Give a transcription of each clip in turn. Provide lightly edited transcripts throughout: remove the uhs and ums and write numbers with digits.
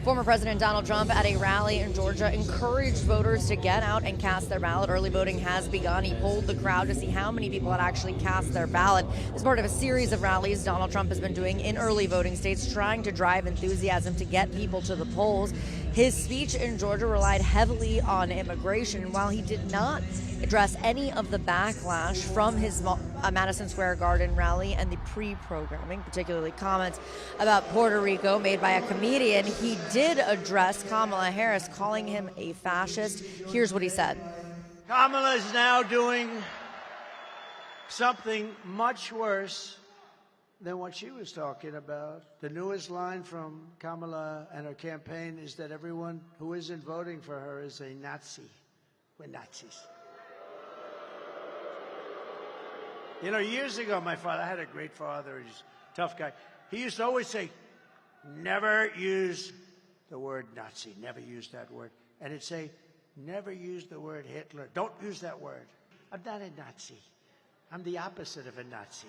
Former President Donald Trump at a rally in Georgia encouraged voters to get out and cast their ballot. Early voting has begun. He polled the crowd to see how many people had actually cast their ballot. As part of a series of rallies Donald Trump has been doing in early voting states, trying to drive enthusiasm to get people to the polls. His speech in Georgia relied heavily on immigration. While he did not address any of the backlash from his Madison Square Garden rally and the pre-programming, particularly comments about Puerto Rico made by a comedian, he did address Kamala Harris, calling him a fascist. Here's what he said. Kamala is now doing something much worse than what she was talking about. The newest line from Kamala and her campaign is that everyone who isn't voting for her is a Nazi. We're Nazis. You know, years ago, my father, I had a great father, he's a tough guy. He used to always say, never use the word Nazi, never use that word. And he'd say, never use the word Hitler. Don't use that word. I'm not a Nazi. I'm the opposite of a Nazi.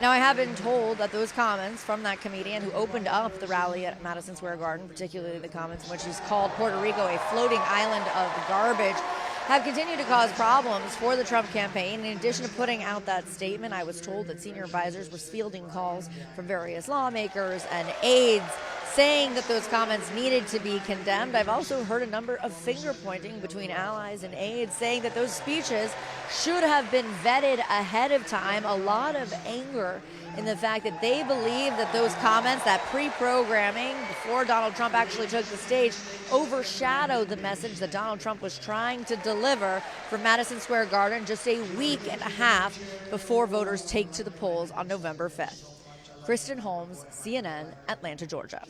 Now, I have been told that those comments from that comedian who opened up the rally at Madison Square Garden, particularly the comments in which he's called Puerto Rico a floating island of garbage, have continued to cause problems for the Trump campaign. In addition to putting out that statement, I was told that senior advisors were fielding calls from various lawmakers and aides saying that those comments needed to be condemned. I've also heard a number of finger-pointing between allies and aides saying that those speeches should have been vetted ahead of time. A lot of anger in the fact that they believe that those comments, that pre-programming before Donald Trump actually took the stage, overshadowed the message that Donald Trump was trying to deliver from Madison Square Garden just a week and a half before voters take to the polls on November 5th. Kristen Holmes, CNN, Atlanta, Georgia.